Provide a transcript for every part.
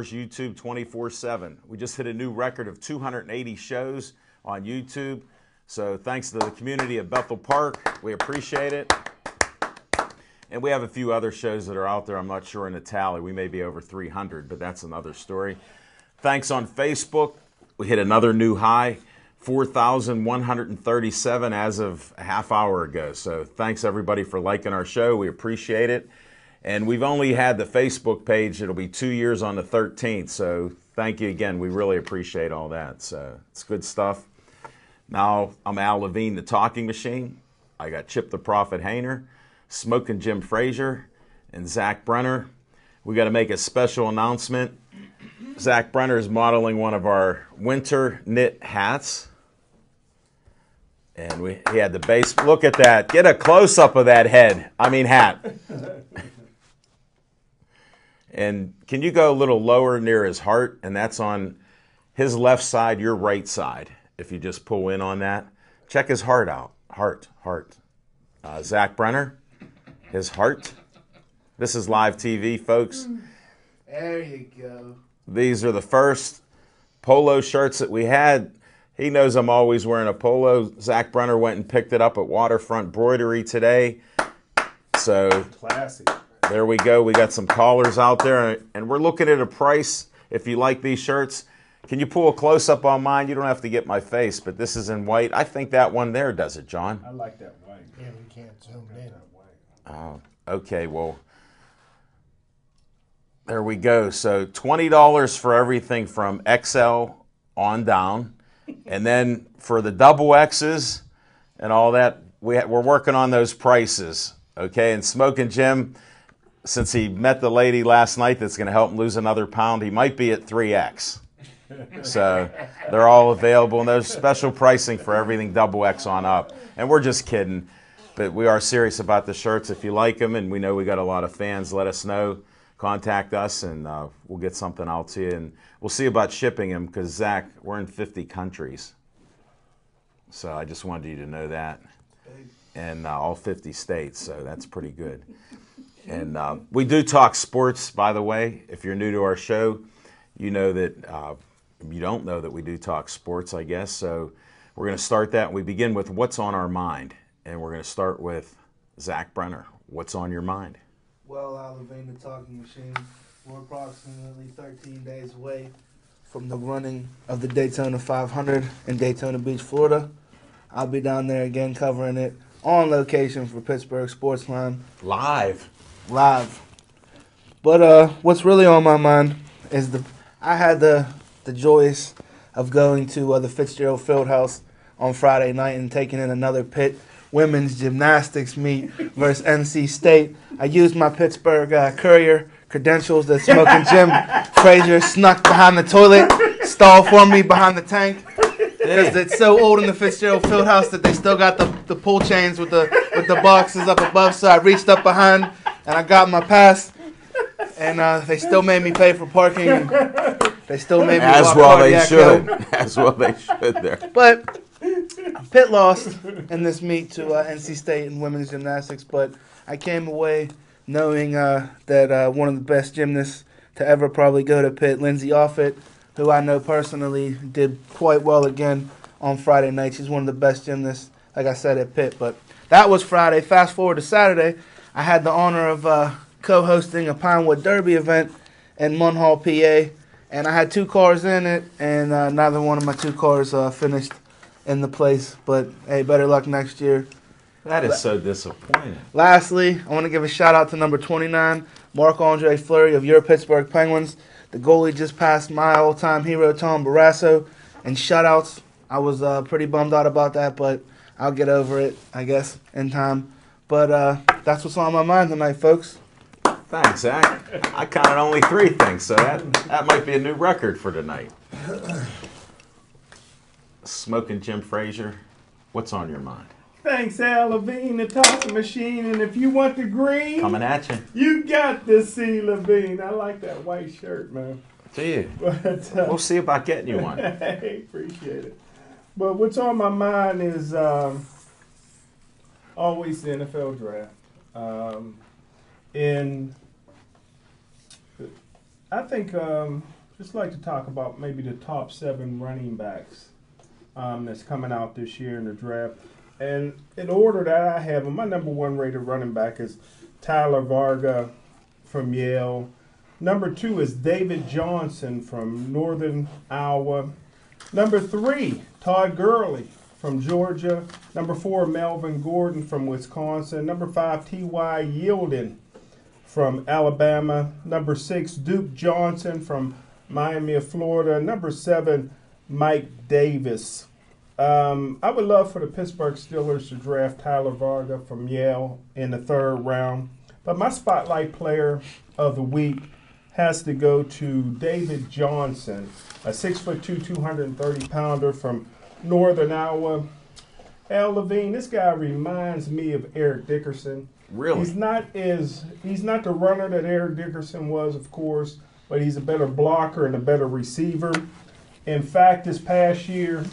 hours, YouTube 24/7. We just hit a new record of 280 shows on YouTube. So thanks to the community of Bethel Park. We appreciate it. And we have a few other shows that are out there. I'm not sure in the tally. We may be over 300, but that's another story. Thanks on Facebook. We hit another new high, 4,137 as of a half hour ago. So thanks everybody for liking our show. We appreciate it. And we've only had the Facebook page. It'll be 2 years on the 13th. So thank you again. We really appreciate all that. So it's good stuff. Now I'm Al Levine, the Talking Machine. I got Chip the Prophet Hayner, Smoking Jim Frazier, and Zach Brenner. We got to make a special announcement. Zach Brenner is modeling one of our winter knit hats. And he had the base. Look at that. Get a close-up of that hat. And can you go a little lower near his heart? And that's on his left side, your right side. If you just pull in on that. Check his heart out. Heart. Zach Brenner. His heart. This is live TV, folks. There you go. These are the first polo shirts that we had. He knows I'm always wearing a polo. Zach Brenner went and picked it up at Waterfront Broidery today. So classy. There we go. We got some collars out there, and we're looking at a price. If you like these shirts, can you pull a close-up on mine? You don't have to get my face, but this is in white. I think that one there does it, John. I like that white. Yeah, we can't zoom in. Oh, okay. Well, there we go. So $20 for everything from XL on down. And then for the double X's and all that, we're working on those prices. Okay, and Smoking Jim, since he met the lady last night that's going to help him lose another pound, he might be at 3X. So they're all available, and there's special pricing for everything double X on up. And we're just kidding, but we are serious about the shirts. If you like them, and we know we got a lot of fans, let us know. Contact us, and we'll get something out to you. And we'll see about shipping them, because, Zach, we're in 50 countries. So I just wanted you to know that. And all 50 states, so that's pretty good. And we do talk sports, by the way. If you're new to our show, you know that you don't know that we do talk sports, I guess. So we're going to start that. We begin with what's on our mind. And we're going to start with Zach Brenner. What's on your mind? Well, Al Levine, the Talking Machine, we're approximately 13 days away from the running of the Daytona 500 in Daytona Beach, Florida. I'll be down there again covering it on location for Pittsburgh Sportsline. Live. But what's really on my mind is I had the joys of going to the Fitzgerald Fieldhouse on Friday night and taking in another Pitt women's gymnastics meet versus NC State. I used my Pittsburgh Courier credentials that Smoking Jim Frazier snuck behind the toilet, stalled for me behind the tank. Because it's so old in the Fitzgerald Fieldhouse that they still got the pull chains with the boxes up above. So I reached up behind and I got my pass. And they still made me pay for parking. And they still made me walk Cardiac Hill. As well they should there. But Pitt lost in this meet to NC State in women's gymnastics, but I came away knowing that one of the best gymnasts to ever probably go to Pitt, Lindsay Offutt, who I know personally did quite well again on Friday night. She's one of the best gymnasts, like I said, at Pitt. But that was Friday. Fast forward to Saturday, I had the honor of co-hosting a Pinewood Derby event in Munhall, PA, and I had 2 cars in it, and neither one of my 2 cars finished in the place, but hey, better luck next year. That is so disappointing. Lastly, I want to give a shout out to number 29, Marc-Andre Fleury of your Pittsburgh Penguins. The goalie just passed my all-time hero, Tom Barrasso, and shutouts. I was pretty bummed out about that, but I'll get over it, I guess, in time. But that's what's on my mind tonight, folks. Thanks, Zach. I counted only 3 things, so that might be a new record for tonight. Smoking Jim Frazier, what's on your mind? Thanks, Al Levine, the Talking Machine. And if you want the green, coming at you. You got to see Levine. I like that white shirt, man. Do you? But, we'll see about getting you one. Hey, appreciate it. But what's on my mind is always the NFL draft. In I think just like to talk about maybe the top 7 running backs that's coming out this year in the draft. And in order that I have them, my number 1 rated running back is Tyler Varga from Yale. Number 2 is David Johnson from Northern Iowa. Number 3, Todd Gurley from Georgia. Number 4, Melvin Gordon from Wisconsin. Number 5, T.Y. Yeldon from Alabama. Number 6, Duke Johnson from Miami of Florida. Number 7, Mike Davis. I would love for the Pittsburgh Steelers to draft Tyler Varga from Yale in the 3rd round. But my spotlight player of the week has to go to David Johnson, a 6'2", 230-pounder from Northern Iowa. Al Levine, this guy reminds me of Eric Dickerson. Really? He's not the runner that Eric Dickerson was, of course, but he's a better blocker and a better receiver. In fact, this past year,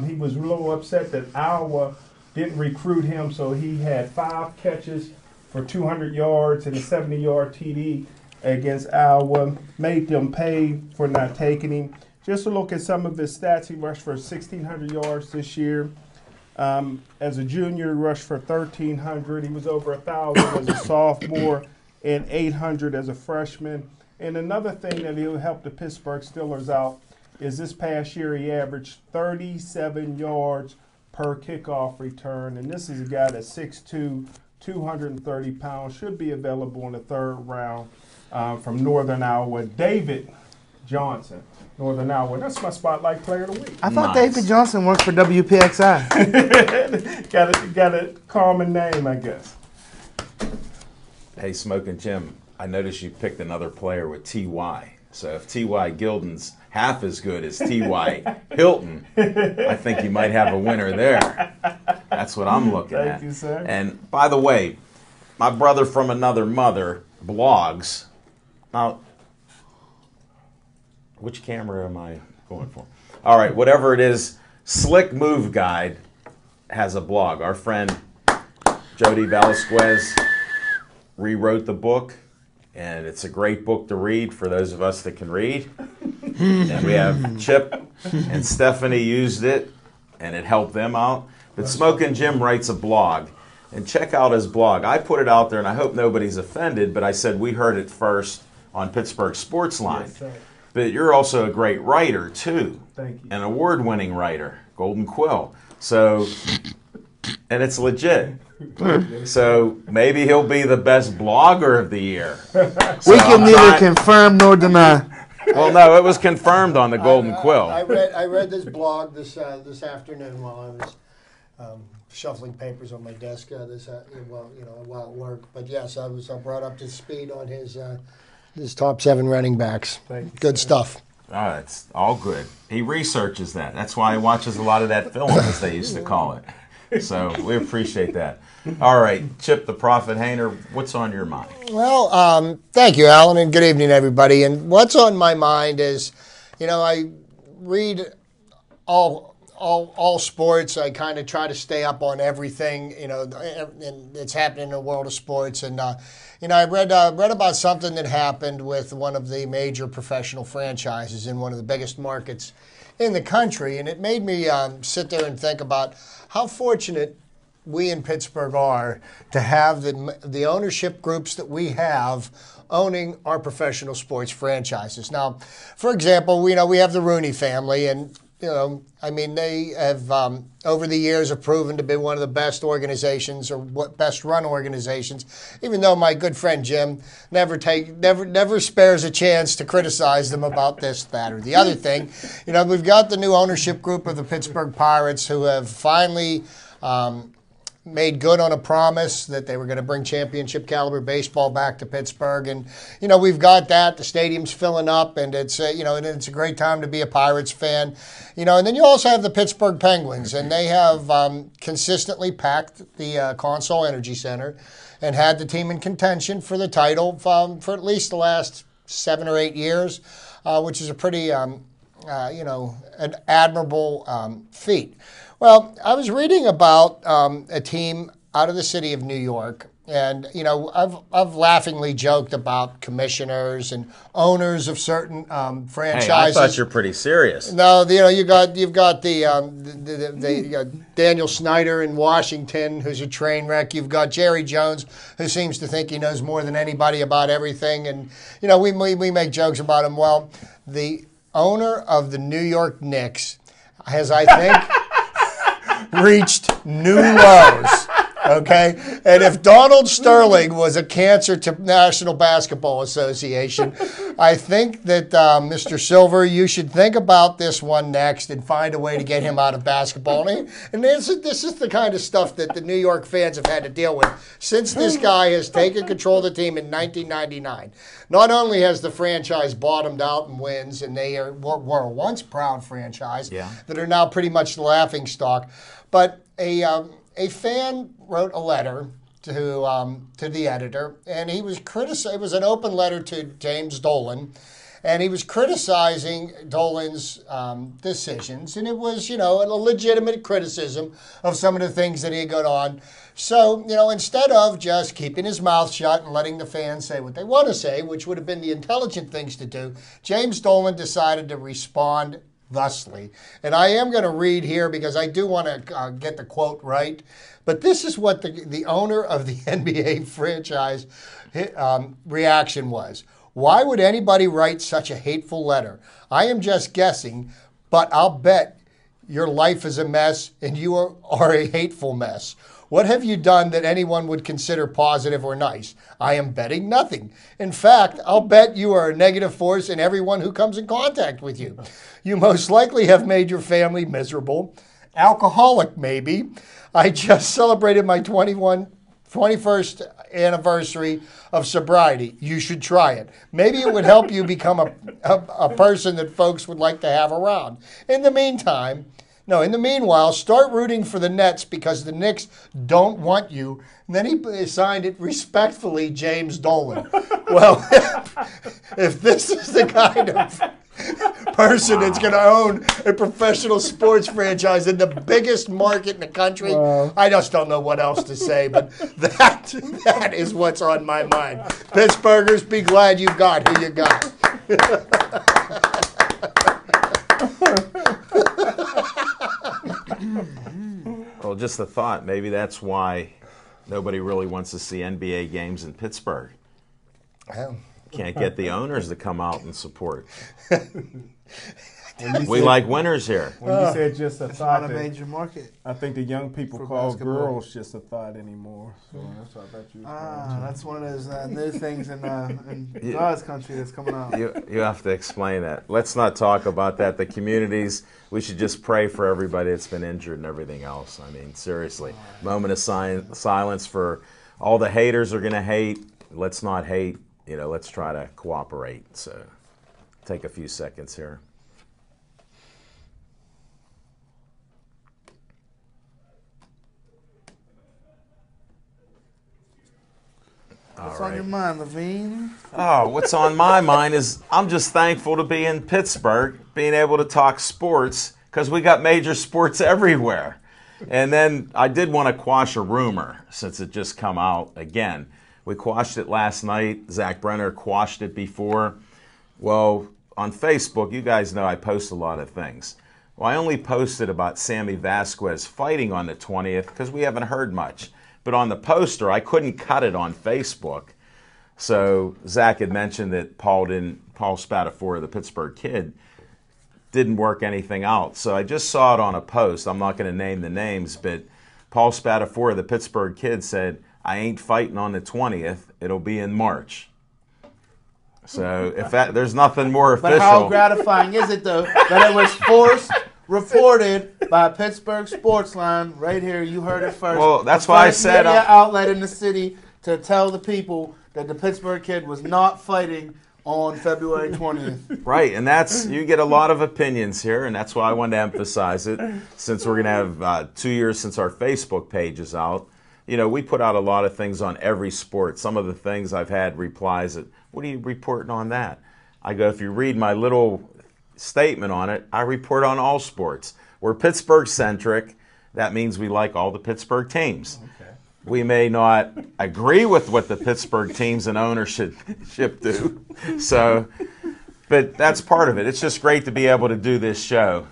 he was a little upset that Iowa didn't recruit him, so he had 5 catches for 200 yards and a 70-yard TD against Iowa, made them pay for not taking him. Just to look at some of his stats, he rushed for 1,600 yards this year. As a junior, he rushed for 1,300. He was over 1,000 as a sophomore and 800 as a freshman. And another thing that he'll help the Pittsburgh Steelers out is this past year he averaged 37 yards per kickoff return. And this is a guy that's 6'2", 230 pounds, should be available in the 3rd round from Northern Iowa. David Johnson, Northern Iowa. That's my spotlight player of the week. I thought Nice. David Johnson worked for WPXI. got a common name, I guess. Hey, Smoking Jim, I noticed you picked another player with T.Y. So if T.Y. Gilden's half as good as T.Y. Hilton, I think you might have a winner there. That's what I'm looking at. Thank you, sir. And by the way, my brother from another mother blogs. Now, which camera am I going for? All right, whatever it is, Slick Move Guide has a blog. Our friend Jody Velasquez rewrote the book, and it's a great book to read for those of us that can read. And we have Chip and Stephanie used it, and it helped them out. But Smokin' Jim writes a blog, and check out his blog. I put it out there, and I hope nobody's offended, but I said we heard it first on Pittsburgh Sports Line. Yes, sir. But you're also a great writer, too. Thank you. An award-winning writer, Golden Quill. So, and it's legit. So maybe he'll be the best blogger of the year. So We can neither confirm nor deny. Well, no, it was confirmed on the Golden Quill. I read this blog this afternoon while I was shuffling papers on my desk. While at work. But yes, I brought up to speed on his top 7 running backs. Thank you, Good sir. stuff. Oh, it's all good. He researches that. That's why he watches a lot of that film, as they used to call it. So we appreciate that. All right, Chip the Prophet Hayner, what's on your mind? Well, thank you, Alan, and good evening, everybody. And what's on my mind is, I read all sports. I kind of try to stay up on everything, and it's happening in the world of sports. And I read about something that happened with one of the major professional franchises in one of the biggest markets in the country, and it made me sit there and think about how fortunate we in Pittsburgh are to have the ownership groups that we have owning our professional sports franchises. Now, for example, we have the Rooney family, and they have over the years have proven to be one of the best organizations or best run organizations. Even though my good friend Jim never spares a chance to criticize them about this, that, or the other thing. We've got the new ownership group of the Pittsburgh Pirates who have finally made good on a promise that they were going to bring championship caliber baseball back to Pittsburgh, and we've got that. The stadium's filling up, and it's it's a great time to be a Pirates fan, and then you also have the Pittsburgh Penguins, and they have consistently packed the Consol Energy Center and had the team in contention for the title for at least the last 7 or 8 years, which is a pretty an admirable feat. Well, I was reading about a team out of the city of New York, And I've laughingly joked about commissioners and owners of certain franchises. Hey, I thought you're pretty serious. No, you've got Daniel Snyder in Washington, who's a train wreck. You've got Jerry Jones, who seems to think he knows more than anybody about everything, and we make jokes about him. Well, the owner of the New York Knicks has, I think, reached new lows. Okay, and if Donald Sterling was a cancer to National Basketball Association, I think that Mr. Silver, you should think about this one next and find a way to get him out of basketball. And this is the kind of stuff that the New York fans have had to deal with since this guy has taken control of the team in 1999. Not only has the franchise bottomed out in wins, and they were a once proud franchise that are now pretty much the laughingstock, but a fan wrote a letter to the editor, and he was it was an open letter to James Dolan, and he was criticizing Dolan's decisions, and it was, a legitimate criticism of some of the things that he had gone on. So, instead of just keeping his mouth shut and letting the fans say what they want to say, which would have been the intelligent things to do, James Dolan decided to respond thusly. And I am going to read here because I do want to get the quote right. But this is what the owner of the NBA franchise reaction was. Why would anybody write such a hateful letter? I am just guessing, but I'll bet your life is a mess and you are a hateful mess. What have you done that anyone would consider positive or nice? I am betting nothing. In fact, I'll bet you are a negative force in everyone who comes in contact with you. You most likely have made your family miserable. Alcoholic, maybe. I just celebrated my 21st anniversary of sobriety. You should try it. Maybe it would help you become a person that folks would like to have around. In the meanwhile, start rooting for the Nets because the Knicks don't want you. And then he signed it respectfully, James Dolan. Well, if this is the kind of person that's going to own a professional sports franchise in the biggest market in the country, I just don't know what else to say. But that is what's on my mind. Pittsburghers, be glad you got who you got. Well, just a thought. Maybe that's why nobody really wants to see NBA games in Pittsburgh. Can't get the owners to come out and support. We like winners here. When you said just a thought, Not a major market. I think the young people For call basketball. girls just a thought anymore. So that's what I bet you. That's one of those new things in God's country that's coming out. You have to explain that. Let's not talk about that. The communities, we should just pray for everybody that's been injured and everything else. I mean, seriously. Moment of silence for all the haters are going to hate. Let's not hate. Let's try to cooperate. So take a few seconds here. What's on your mind, Levine? Oh, what's on my mind is I'm just thankful to be in Pittsburgh, being able to talk sports, because we got major sports everywhere. And then I did want to quash a rumor, since it just come out again. We quashed it last night. Zach Brenner quashed it before. Well, on Facebook, you guys know I post a lot of things. Well, I only posted about Sammy Vasquez fighting on the 20th because we haven't heard much. But on the poster, I couldn't cut it on Facebook. So Zach had mentioned that Paul Spadafora, the Pittsburgh Kid, didn't work anything out. So I just saw it on a post. I'm not going to name the names, but Paul Spadafora, the Pittsburgh Kid, said, I ain't fighting on the 20th. It'll be in March. So there's nothing more official. But how gratifying is it, though, that it was reported by Pittsburgh Sportsline right here. You heard it first. Well, that's why I said media outlet in the city to tell the people that the Pittsburgh Kid was not fighting on February 20th. Right, and you get a lot of opinions here, and that's why I wanted to emphasize it. Since we're going to have 2 years since our Facebook page is out, we put out a lot of things on every sport. Some of the things I've had replies that, what are you reporting on that? I go, if you read my little statement on it, I report on all sports. We're Pittsburgh-centric. That means we like all the Pittsburgh teams. Okay. We may not agree with what the Pittsburgh teams and ownership do. So, but that's part of it. It's just great to be able to do this show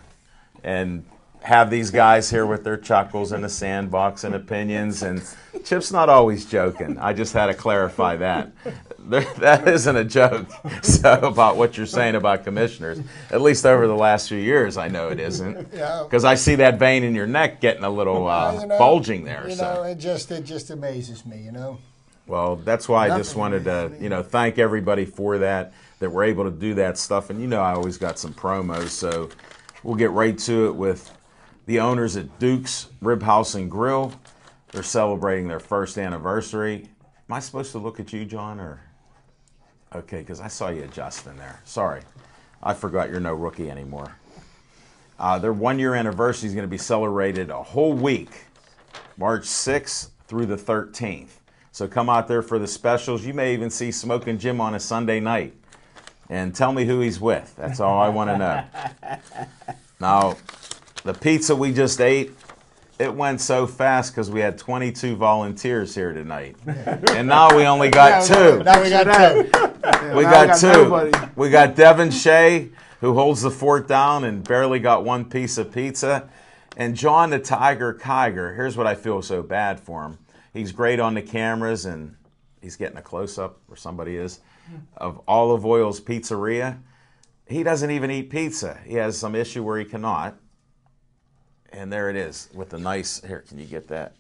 and have these guys here with their chuckles and the sandbox and opinions. And Chip's not always joking. I just had to clarify that. That isn't a joke. So about what you're saying about commissioners, at least over the last few years, I know it isn't. Because I see that vein in your neck getting a little bulging there. It just amazes me. Well, that's why I just wanted to thank everybody for that we're able to do that stuff. And I always got some promos, so we'll get right to it with the owners at Duke's Rib House and Grill. They're celebrating their first anniversary. Am I supposed to look at you, John, or? Okay, because I saw you adjusting there. Sorry. I forgot you're no rookie anymore. Their one-year anniversary is going to be celebrated a whole week, March 6th through the 13th. So come out there for the specials. You may even see Smoking Jim on a Sunday night. And tell me who he's with. That's all I want to know. Now, the pizza we just ate, it went so fast because we had 22 volunteers here tonight. And now we only got two. Now we got two. We got two. We got Devin Shea, who holds the fort down and barely got one piece of pizza. And John the Tiger Kiger. Here's what I feel so bad for him. He's great on the cameras, and he's getting a close-up, or somebody is, of Olive Oil's Pizzeria. He doesn't even eat pizza. He has some issue where he cannot. And there it is with the nice, here, can you get that?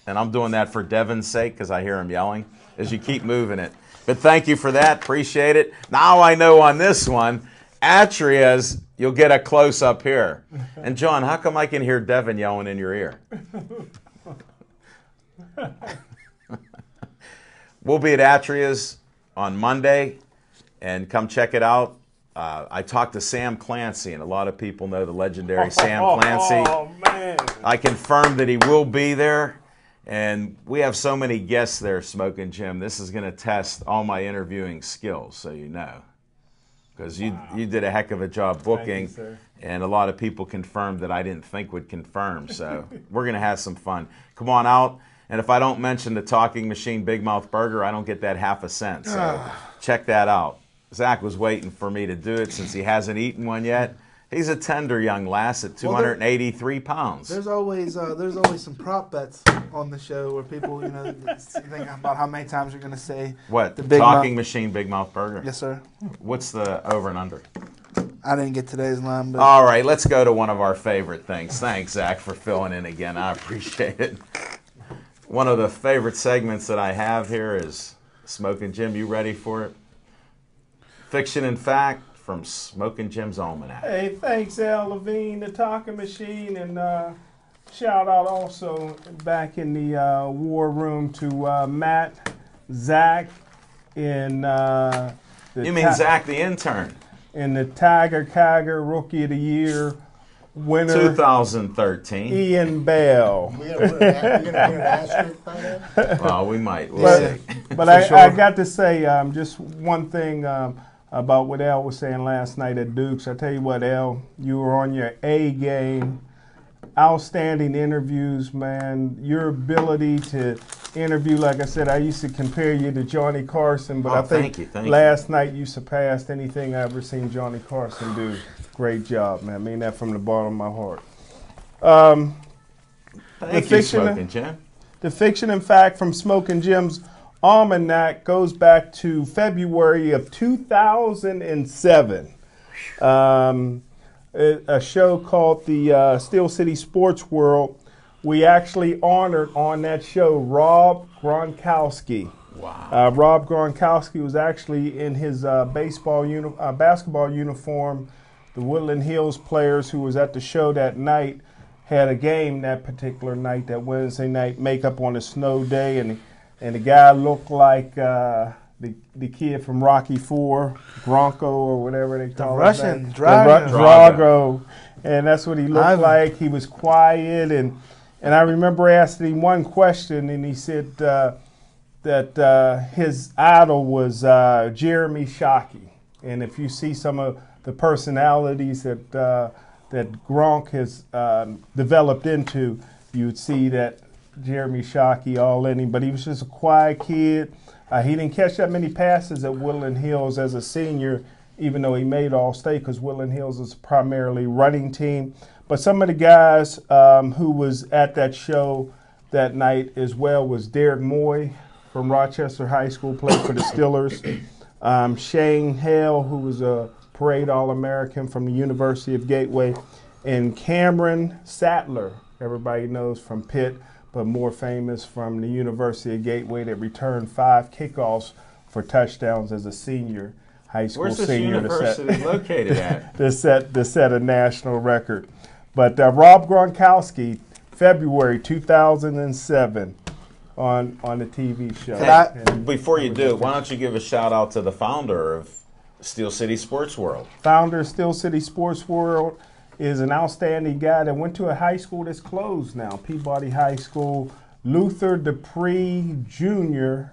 And I'm doing that for Devin's sake because I hear him yelling as you keep moving it. But thank you for that. Appreciate it. Now I know on this one, Atria's, you'll get a close-up here. And John, how come I can hear Devin yelling in your ear? We'll be at Atria's on Monday, and come check it out. I talked to Sam Clancy, and a lot of people know the legendary Sam Clancy. Oh, man. I confirmed that he will be there, and we have so many guests there, Smoking Jim. This is going to test all my interviewing skills, so you know. Because you did a heck of a job booking, Thank you, sir. and a lot of people confirmed that I didn't think would confirm. So we're going to have some fun. Come on out. And if I don't mention the Talking Machine Big Mouth Burger, I don't get that half a cent. So check that out. Zach was waiting for me to do it since he hasn't eaten one yet. He's a tender young lass at 283 pounds. There's always some prop bets on the show where people think about how many times you're going to say What? the Big Talking Mouth. Machine Big Mouth Burger? Yes, sir. What's the over and under? I didn't get today's line, but All right, let's go to one of our favorite things. Thanks, Zach, for filling in again. I appreciate it. One of the favorite segments that I have here is Smoking Jim. You ready for it? Fiction and Fact from Smoking Jim's Almanac. Hey, thanks, Al Levine, the Talking Machine, and shout out also back in the war room to Matt, Zach, in You mean Zach the intern? in the Tiger Kiger Rookie of the Year winner, 2013. Ian Bell. We gonna put an asterisk by that? Well, we might. We'll see. But I got to say just one thing about what Al was saying last night at Duke's. I tell you what, Al, you were on your A game. Outstanding interviews, man. Your ability to interview, like I said, I used to compare you to Johnny Carson, but Oh, I think thank you. last night you surpassed anything I ever seen Johnny Carson do. Great job, man. I mean that from the bottom of my heart. Thank you, fiction- Smoking Jim. The Fiction and Fact from Smoking Jim's Almanac goes back to February of 2007. A show called the Steel City Sports World. We actually honored on that show Rob Gronkowski. Wow. Rob Gronkowski was actually in his basketball uniform. The Woodland Hills players who was at the show that night had a game that particular night, that Wednesday night, makeup on a snow day, and the guy looked like the kid from Rocky IV, Gronko or whatever they call Russian it. Drago. Drago. And that's what he looked Ivan. like. He was quiet, and I remember asking him one question, and he said that his idol was Jeremy Shockey. And if you see some of the personalities that Gronk has developed into, you'd see that Jeremy Shockey all in him, but he was just a quiet kid. He didn't catch that many passes at Woodland Hills as a senior, even though he made All-State, because Woodland Hills is primarily running team. But some of the guys who was at that show that night as well was Derek Moy from Rochester High School, played for the Steelers. Shane Hale, who was a parade All-American from the University of Gateway. And Cameron Sattler, everybody knows from Pitt, but more famous from the University of Gateway, that returned 5 kickoffs for touchdowns as a senior, high school Where's this senior. university located at? to set a national record. But Rob Gronkowski, February 2007, on the TV show. Before you do, why don't you give a shout out to the founder of Steel City Sports World? Founder of Steel City Sports World is an outstanding guy that went to a high school that's closed now, Peabody High School. Luther Dupree Jr.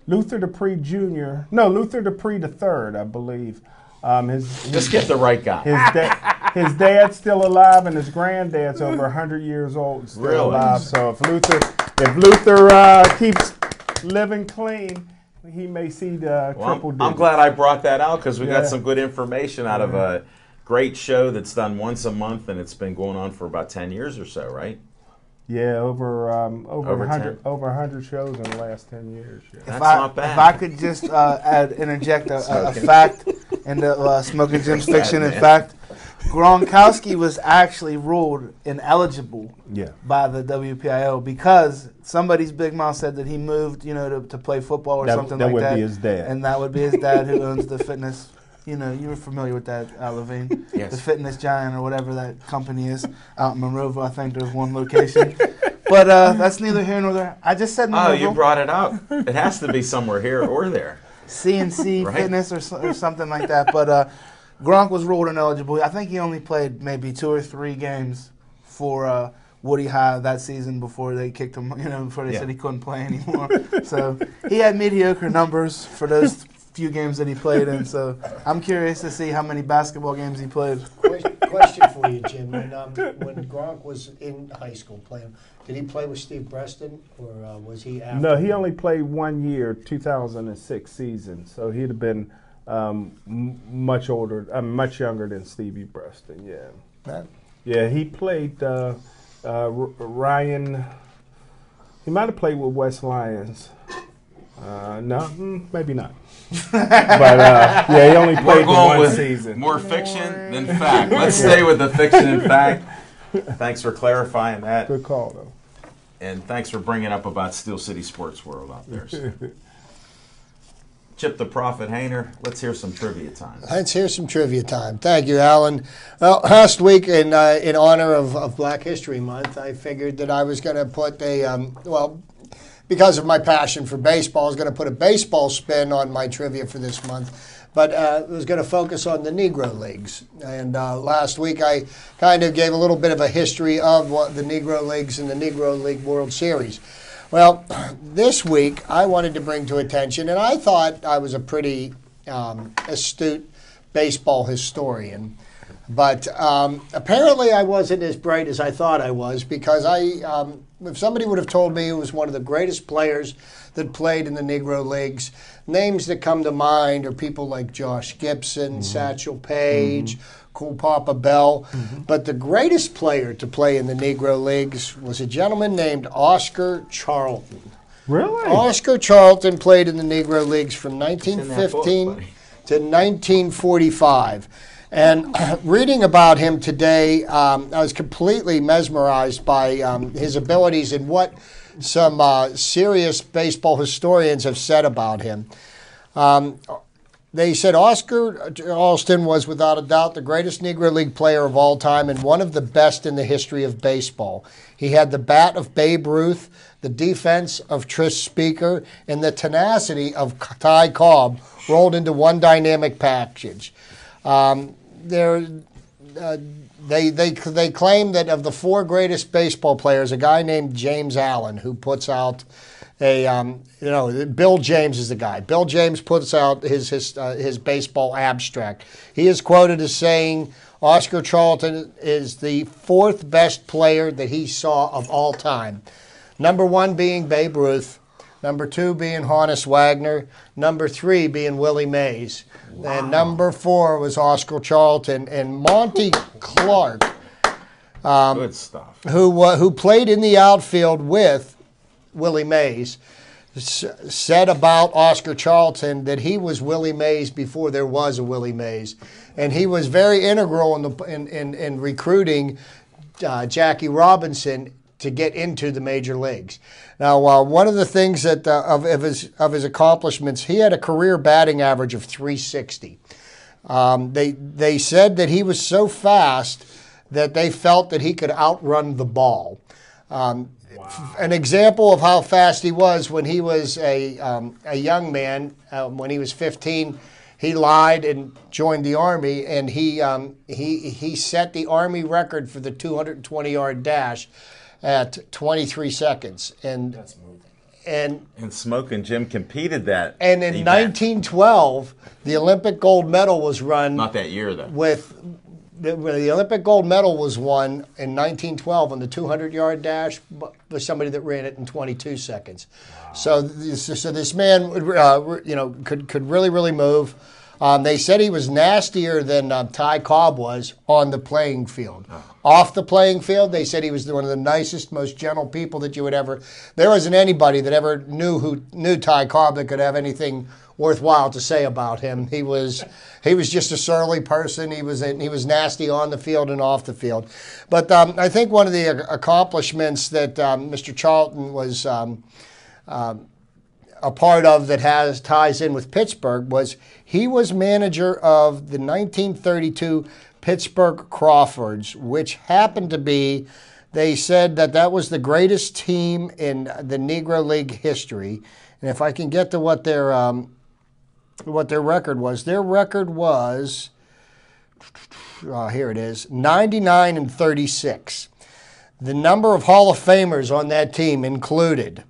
Luther Dupree III, I believe. Just get the right guy. His dad's still alive, and his granddad's over 100 years old and still alive. So if Luther keeps living clean, he may see the triple digits. I'm glad I brought that out, because we got some good information out of a great show that's done once a month, and it's been going on for about 10 years or so, right? Yeah, over 100 shows in the last 10 years. Yeah. That's not bad. If I could just interject a fact into Smoking Jim's fiction. In fact, Gronkowski was actually ruled ineligible by the WPIO because somebody's big mouth said that he moved, to play football or something like that. That would be his dad. And that would be his dad, who owns the fitness. You were familiar with that, Levine. Yes. The Fitness Giant, or whatever that company is, out in Monroeville. I think there's one location. But that's neither here nor there. I just said Monroeville. Oh, you brought it up. It has to be somewhere here or there. CNC Right. Fitness or something like that. But Gronk was ruled ineligible. I think he only played maybe 2 or 3 games for Woody High that season before they kicked him, before they said he couldn't play anymore. So he had mediocre numbers for those few games that he played in. So I'm curious to see how many basketball games he played. Question for you, Jim. When Gronk was in high school playing, did he play with Steve Preston, or was he after? No, he only played 1 year, 2006 season. So he'd have been much younger than Stevie Preston. Yeah. Yeah, he played Ryan. He might have played with West Lions. No, maybe not. But he only played one season. More fiction than fact. Let's stay with the fiction and fact. Thanks for clarifying that. Good call, though. And thanks for bringing up about Steel City Sports World out there. So. Chip the Prophet Hayner, let's hear some trivia time. Let's hear some trivia time. Thank you, Alan. Well, last week, in honor of Black History Month, I figured that I was going to put because of my passion for baseball, I was going to put a baseball spin on my trivia for this month. But I was going to focus on the Negro Leagues. And last week I kind of gave a little bit of a history of the Negro Leagues and the Negro League World Series. Well, this week I wanted to bring to attention, and I thought I was a pretty astute baseball historian. But apparently I wasn't as bright as I thought I was, because if somebody would have told me who was one of the greatest players that played in the Negro Leagues, names that come to mind are people like Josh Gibson, Satchel Paige, Cool Papa Bell. But the greatest player to play in the Negro Leagues was a gentleman named Oscar Charlton. Really? Oscar Charlton played in the Negro Leagues from 1915 to 1945. And reading about him today, I was completely mesmerized by his abilities and what some serious baseball historians have said about him. They said Oscar Charlton was without a doubt the greatest Negro League player of all time and one of the best in the history of baseball. He had the bat of Babe Ruth, the defense of Tris Speaker, and the tenacity of Ty Cobb rolled into one dynamic package. they claim that of the 4 greatest baseball players, a guy named James Allen, who puts out Bill James is the guy. Bill James puts out his baseball abstract. He is quoted as saying Oscar Charlton is the 4th best player that he saw of all time. Number 1 being Babe Ruth, number 2 being Honus Wagner, number 3 being Willie Mays, and number 4 was Oscar Charlton. And Monty Clark, Good stuff. who played in the outfield with Willie Mays, said about Oscar Charlton that he was Willie Mays before there was a Willie Mays, and he was very integral in recruiting Jackie Robinson to get into the major leagues. Now, one of the things that of his accomplishments, he had a career batting average of 360. They said that he was so fast that they felt that he could outrun the ball. An example of how fast he was when he was a young man, when he was 15, he lied and joined the Army, and he set the Army record for the 220-yard dash at 23 seconds. And Smoking Jim competed that. And in 1912, the Olympic gold medal was run. Not that year, though. The Olympic gold medal was won in 1912 on the 200-yard dash by somebody that ran it in 22 seconds. Wow. So this man, could really move. They said he was nastier than Ty Cobb was on the playing field. Oh. Off the playing field, they said he was one of the nicest, most gentle people that you would ever. There wasn't anybody that ever knew Ty Cobb that could have anything worthwhile to say about him. He was just a surly person. He was nasty on the field and off the field. But I think one of the accomplishments that Mr. Charlton was a part of that ties in with Pittsburgh was he was manager of the 1932 Pittsburgh Crawfords, which happened to be, they said that was the greatest team in the Negro League history. And if I can get to what their record was. Their record was, here it is, 99-36. The number of Hall of Famers on that team included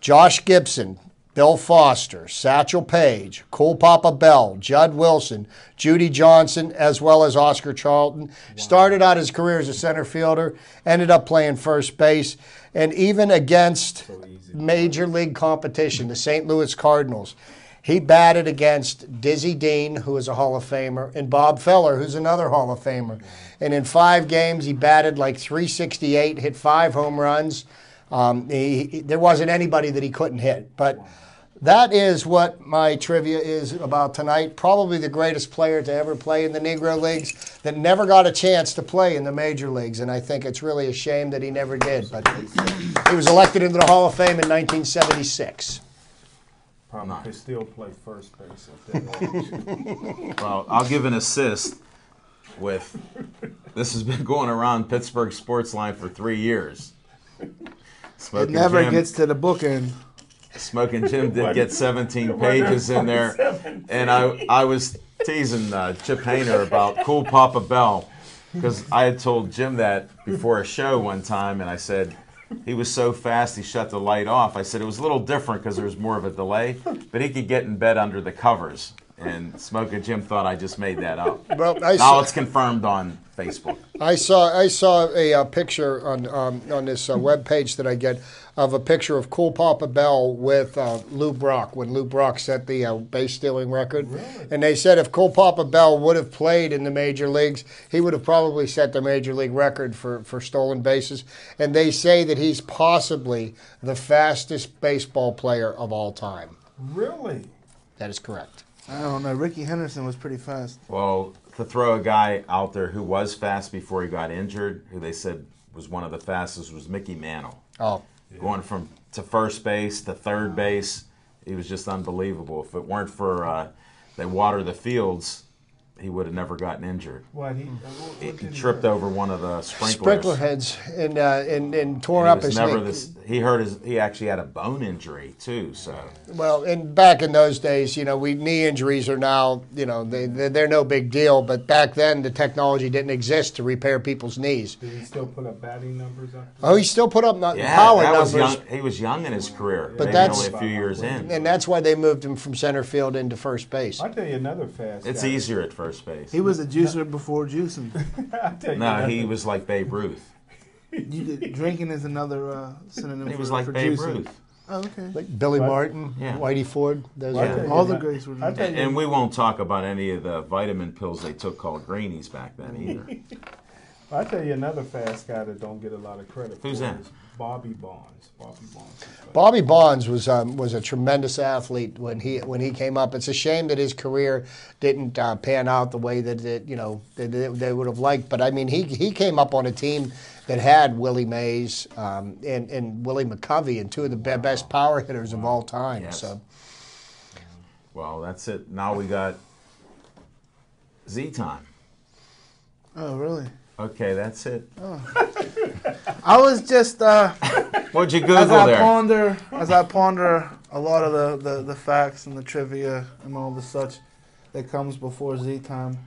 Josh Gibson, Bill Foster, Satchel Paige, Cool Papa Bell, Judd Wilson, Judy Johnson, as well as Oscar Charlton. Wow. Started out his career as a center fielder, ended up playing first base, and even against major league competition, the St. Louis Cardinals, he batted against Dizzy Dean, who is a Hall of Famer, and Bob Feller, who's another Hall of Famer. And in 5 games, he batted like 368, hit 5 home runs. There wasn't anybody that he couldn't hit. But that is what my trivia is about tonight. Probably the greatest player to ever play in the Negro Leagues that never got a chance to play in the major leagues. And I think it's really a shame that he never did. But he was elected into the Hall of Fame in 1976. Probably could still play first base at that age. Well, I'll give an assist with, this has been going around Pittsburgh Sports Line for 3 years. It never gets to the bookend. Smoking Jim did get 17 pages in there. And I was teasing Chip Hayner about Cool Papa Bell because I had told Jim that before a show one time, and I said, he was so fast he shut the light off. I said it was a little different because there was more of a delay, but he could get in bed under the covers. And Smoking Jim thought I just made that up. Well, now it's confirmed on Facebook. I saw a picture on this web page that I get of a picture of Cool Papa Bell with Lou Brock when Lou Brock set the base stealing record. Really? And they said if Cool Papa Bell would have played in the major leagues, he would have probably set the major league record for stolen bases. And they say that he's possibly the fastest baseball player of all time. Really? That is correct. I don't know. Ricky Henderson was pretty fast. Well, to throw a guy out there who was fast before he got injured, who they said was one of the fastest, was Mickey Mantle. Oh. Going to first base to third base, he was just unbelievable. If it weren't for they water the fields, he would have never gotten injured. What He tripped over one of the sprinklers. Sprinkler heads and tore He up was his never knee. he actually had a bone injury too. So Well, and back in those days, knee injuries are now, they're no big deal. But back then, the technology didn't exist to repair people's knees. did he still put up batting numbers up? Oh, he still put up yeah, power that was numbers, young. He was young in his career, But maybe that's- only a few years in. and that's why they moved him from center field into first base. I'll tell you another fast It's guy. easier at first base. He was a juicer before juicing. I'll tell you No, another- he was like Babe Ruth. Drinking is another synonym He for, was like for Babe juicing. Ruth. Oh, okay. Like Billy What? Martin, Yeah. Whitey Ford, those I'll are tell you All the ano- greats were I'll tell you- And we won't talk about any of the vitamin pills they took called greenies back then either. I'll tell you another fast guy that don't get a lot of credit. Who's for that? is Bobby Bonds. Bobby Bonds. is fast. Bobby Bonds was a tremendous athlete when he came up. It's a shame that his career didn't pan out the way that they would have liked. But I mean, he came up on a team that had Willie Mays and Willie McCovey, and two of the best power hitters of all time. Yes. So Well, that's it. Now we got Z time. Oh, really? Okay, that's it. I was just What'd you as Google I there? ponder a lot of the facts and the trivia and all the such that comes before Z time.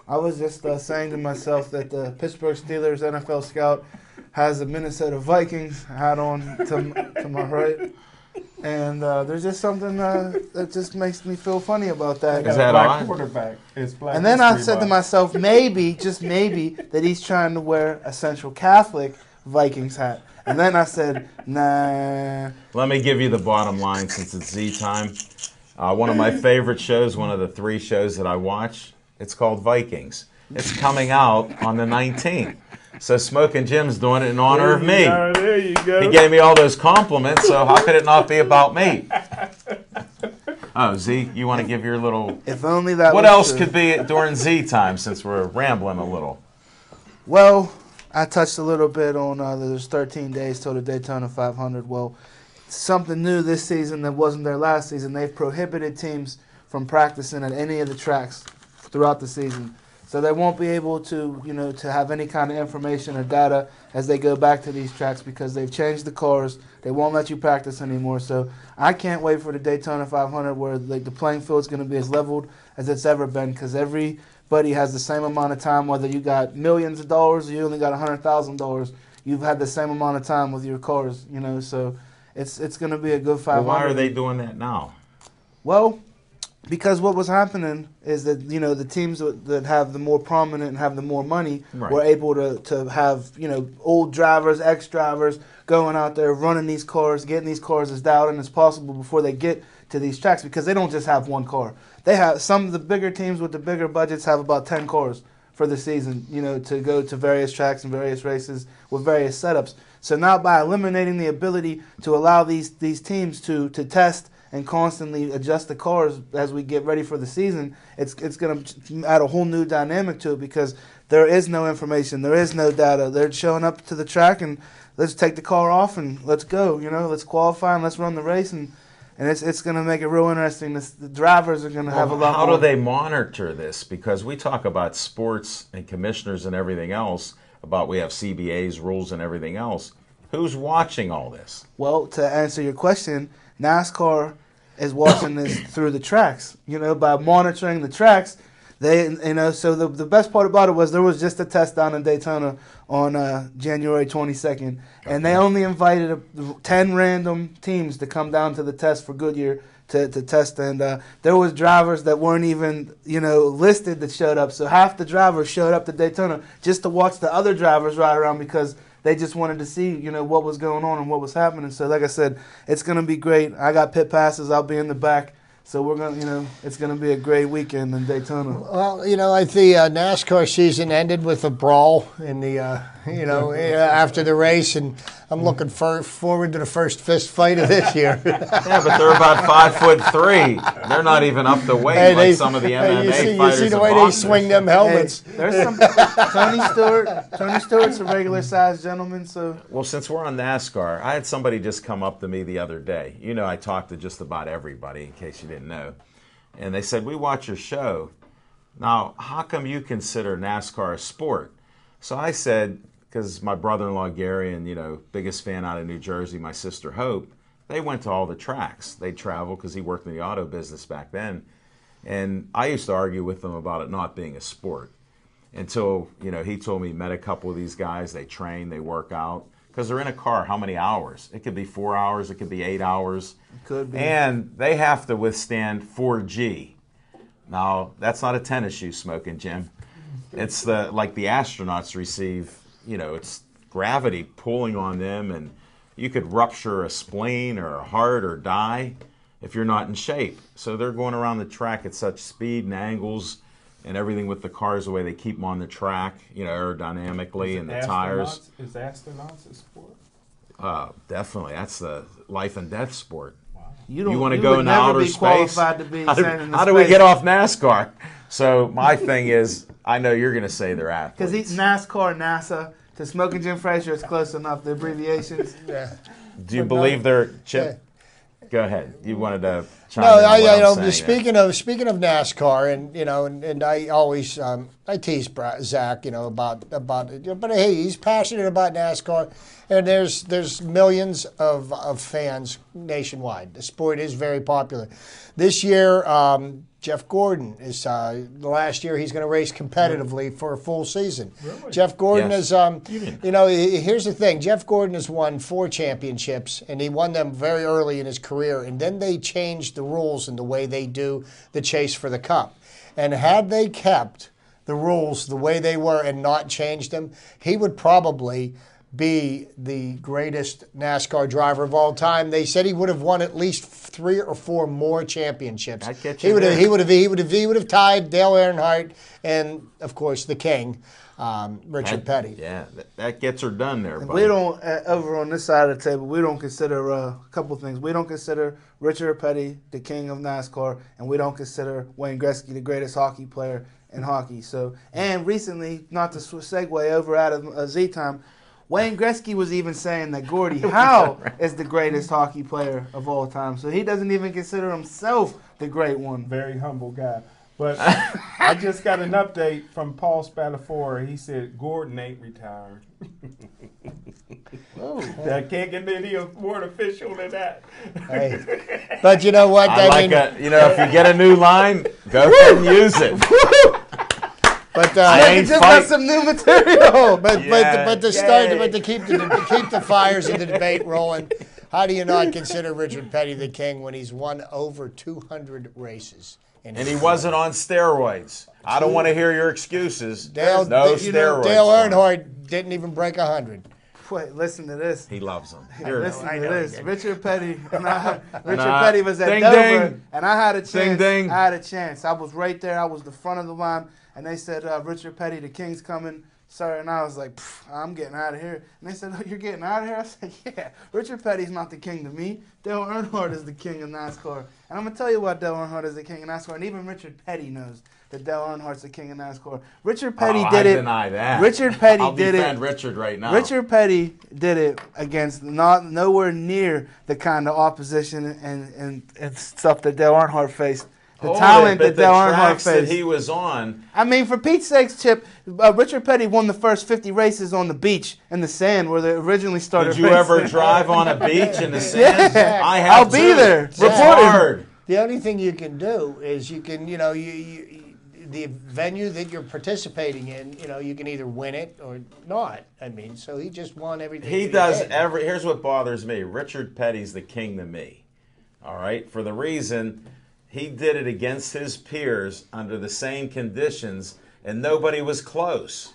I was just saying to myself that the Pittsburgh Steelers NFL scout has the Minnesota Vikings hat on to my right, and there's just something that just makes me feel funny about that. Got Is a that black odd? quarterback. It's Black And then I History said to Month. myself, maybe, just maybe, that he's trying to wear a Central Catholic Vikings hat. And then I said, nah. Let me give you the bottom line since it's Z time. One of my favorite shows, one of the 3 shows that I watch, it's called Vikings. It's coming out on the 19th. So Smoking Jim's doing it in honor of me. There you go. He gave me all those compliments, so how could it not be about me? Oh, Z, you want to give your little... If only that What was else true. could be during Z time since we're rambling a little? Well, I touched a little bit on there's 13 days till the Daytona 500. Well, something new this season that wasn't there last season. They've prohibited teams from practicing at any of the tracks throughout the season. So they won't be able to, to have any kind of information or data as they go back to these tracks because they've changed the cars. They won't let you practice anymore. So I can't wait for the Daytona 500 where the playing field's going to be as leveled as it's ever been because everybody has the same amount of time, whether you got millions of dollars or you only got $100,000. You've had the same amount of time with your cars, so it's going to be a good 500. Well, why are they doing that now? Well, because what was happening is that the teams that have the more prominent and have the more money Right. were able to have old drivers, ex-drivers going out there running these cars, getting these cars as dialed in as possible before they get to these tracks because they don't just have one car. They have some of the bigger teams with the bigger budgets have about 10 cars for the season, to go to various tracks and various races with various setups. So now by eliminating the ability to allow these teams to test and constantly adjust the cars as we get ready for the season, it's going to add a whole new dynamic to it because there is no information, there is no data. They're showing up to the track and let's take the car off and let's go. Let's qualify and let's run the race and it's going to make it real interesting. The drivers are going to have a lot How more. do they monitor this? Because we talk about sports and commissioners and everything else, about we have CBA's rules and everything else. Who's watching all this? Well, to answer your question, NASCAR is watching this through the tracks. By monitoring the tracks, they, so the best part about it was there was just a test down in Daytona on January 22nd, and they only invited 10 random teams to come down to the test for Goodyear to test, and there was drivers that weren't even listed that showed up. So half the drivers showed up to Daytona just to watch the other drivers ride around because they just wanted to see, what was going on and what was happening. So like I said, it's going to be great. I got pit passes. I'll be in the back. So we're going to, it's going to be a great weekend in Daytona. Well, the NASCAR season ended with a brawl in the, after the race, and I'm looking forward to the first fist fight of this year. Yeah, but they're about 5'3". They're not even up the weight like some of the MMA fighters. You see the and way they boxers. swing them helmets. Hey, there's some Tony Stewart. Tony Stewart's a regular sized gentleman, so Well, since we're on NASCAR, I had somebody just come up to me the other day. I talked to just about everybody, in case you didn't know. And they said, we watch your show, Now, how come you consider NASCAR a sport? So I said, because my brother-in-law Gary and, biggest fan out of New Jersey, my sister Hope, they went to all the tracks. They traveled because he worked in the auto business back then. And I used to argue with them about it not being a sport until, he told me he met a couple of these guys. They train, they work out. Because they're in a car, how many hours? It could be 4 hours, it could be 8 hours. It could be. And they have to withstand 4G. Now, that's not a tennis shoe smoking, Jim. It's like the astronauts receive, it's gravity pulling on them, and you could rupture a spleen or a heart or die if you're not in shape. So they're going around the track at such speed and angles and everything with the cars, the way they keep them on the track, aerodynamically, and the tires. Is astronauts a sport? Definitely. That's the life and death sport. You want to go into outer space? To be how do we get off NASCAR? So my thing is, I know you're going to say they're athletes. Because NASCAR, NASA, to Smoking Jim Frazier, it's close enough. The abbreviations. Yeah. Do you believe they're Chip? Go ahead. You wanted to chime No, in on what I'm saying speaking of NASCAR, and I always I tease Zach, about it, but hey, he's passionate about NASCAR, and there's millions of fans nationwide. The sport is very popular. This year, Jeff Gordon is the last year he's going to race competitively for a full season. Really? Jeff Gordon Yes. is, here's the thing. Jeff Gordon has won 4 championships, and he won them very early in his career, and then they changed the rules in the way they do the chase for the Cup. And had they kept the rules the way they were and not changed them, he would probably be the greatest NASCAR driver of all time. They said he would have won at least 3 or 4 more championships. I'd get He you would have. there. He would have tied Dale Earnhardt and, of course, the King, Richard Petty. Yeah, that gets her done there. And buddy. we don't, over on this side of the table, we don't consider a couple things. We don't consider Richard Petty the king of NASCAR, and we don't consider Wayne Gretzky the greatest hockey player in hockey. So, and recently, not to segue over out of Z-Time, Wayne Gretzky was even saying that Gordie Howe is the greatest hockey player of all time. So he doesn't even consider himself the great one. Very humble guy. But I just got an update from Paul Spatafora. He said Gordon ain't retired. I can't get any more official than that. Hey. But you know what? if you get a new line, go ahead and use it. But I He ain't just fight- got some new material. to keep the fires of the debate rolling, how do you not consider Richard Petty the king when he's won over 200 races? And he wasn't on steroids. I don't want to hear your excuses. Dale steroids. Dale Earnhardt didn't even break 100. Wait, listen to this. He loves them. Listen to this. Richard Petty. Nah. Petty was at Ding, Dover, ding. and I had a chance. Ding, ding. I had a chance. I was right there. I was the front of the line, and they said, Richard Petty, the king's coming, sir. And I was like, I'm getting out of here. And they said, oh, you're getting out of here? I said, yeah. Richard Petty's not the king to me. Dale Earnhardt is the king of NASCAR. And I'm going to tell you why Dale Earnhardt is the king of NASCAR. And even Richard Petty knows that Dale Earnhardt's the king of NASCAR. Richard Petty did I it. deny that. Richard Petty I'll did defend it. Richard right now. Richard Petty did it against nowhere near the kind of opposition and stuff that Dale Earnhardt faced. The talent that Dale Earnhardt tracks that faced. he was on. I mean, for Pete's sakes, Chip, Richard Petty won the first 50 races on the beach in the sand where they originally started. Did you ever drive on a beach in the sand? Yeah. I have I'll be too. there. It's Reporting. hard. The only thing you can do is you can, the venue that you're participating in, you can either win it or not. I mean, so he just won everything. He that does did. Here's what bothers me. Richard Petty's the king to me. All right? For the reason he did it against his peers under the same conditions, and nobody was close.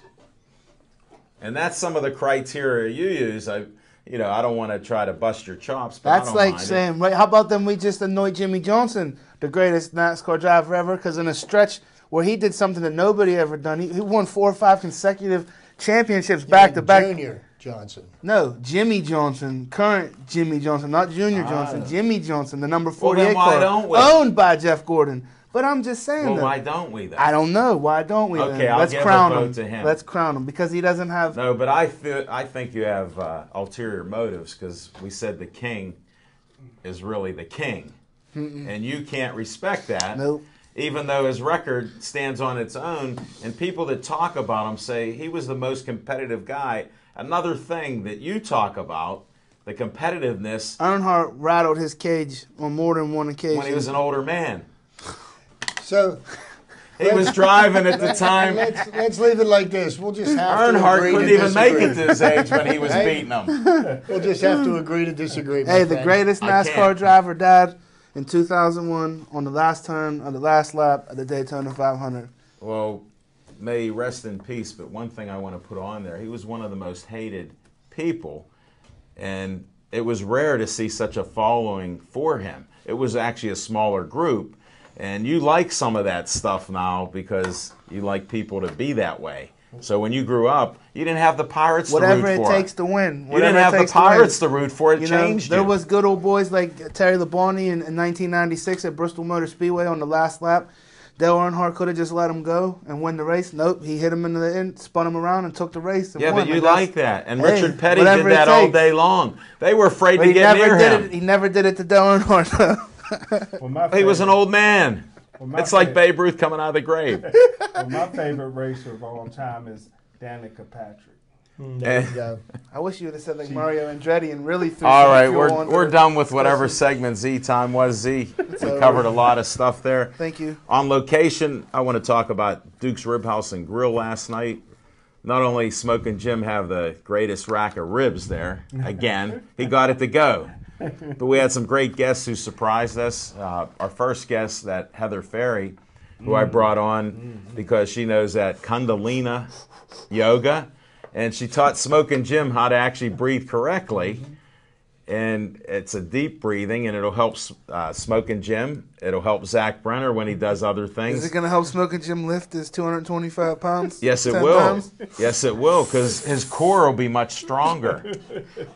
And that's some of the criteria you use. I don't want to try to bust your chops, but That's I don't like mind saying, right, how about then we just anoint Jimmy Johnson the greatest NASCAR driver ever? Because in a stretch where he did something that nobody ever done, he won 4 or 5 consecutive championships back to back. Junior Johnson. No, Jimmy Johnson, current Jimmy Johnson, not Junior Johnson. Jimmy Johnson, the number Well, 48 then why car, don't we? owned by Jeff Gordon. But I'm just saying, Well, though, why don't we, though? I don't know. Why don't we? Okay, then? I'll Let's give a crown vote him. to him. Let's crown him because he doesn't have. No, but I think you have ulterior motives because we said the king is really the king, and you can't respect that. Nope. even though his record stands on its own. And people that talk about him say he was the most competitive guy. Another thing that you talk about, the competitiveness, Earnhardt rattled his cage on more than one occasion. when he was an older man. So He was driving at the time. let's leave it like this. We'll just have to Earnhardt agree couldn't to even make disagree. it to his age when he was Hey. beating him. We'll just have to agree to disagree. my Hey, the friend. greatest I NASCAR can't. driver died in 2001 on the last turn of the last lap of the Daytona 500. Well, may he rest in peace, but one thing I want to put on there, he was one of the most hated people, and it was rare to see such a following for him. It was actually a smaller group, and you like some of that stuff now because you like people to be that way. So when you grew up, you didn't have the Pirates Whatever to root it for. takes to win. You didn't have the Pirates to root for. It You know, changed there you. was good old boys like Terry Labonte in 1996 at Bristol Motor Speedway on the last lap. Dale Earnhardt could have just let him go and win the race. Nope, he hit him in the end, spun him around, and took the race. And Yeah, won. but you Like, like that. And Hey, Richard Petty did whatever it that all takes. day long. They were afraid But to he get never near did him. it. He never did it to Dale Earnhardt. though. Well, my He was an favorite- old man. well, my It's like fav- Babe Ruth coming out of the grave. well, my favorite racer of all time is Danica Patrick. There you go. I wish you would have said like Mario Andretti and really threw All some right, fuel onto we're it. done with whatever segment Z time was. Z, we over. covered a lot of stuff there. Thank you. On location, I want to talk about Duke's Rib House and Grill last night. Not only Smoke and Jim have the greatest rack of ribs there, again, he got it to go. But we had some great guests who surprised us. Our first guest, that Heather Ferry, who I brought on because she knows that Kundalini yoga, and she taught Smoke and Jim how to actually breathe correctly. And it's a deep breathing, and it'll help Smoke and Jim. It'll help Zach Brenner when he does other things. Is it going to help Smoke and Jim lift his 225 pounds? Yes, it 10 will. times? Yes, it will, because his core will be much stronger.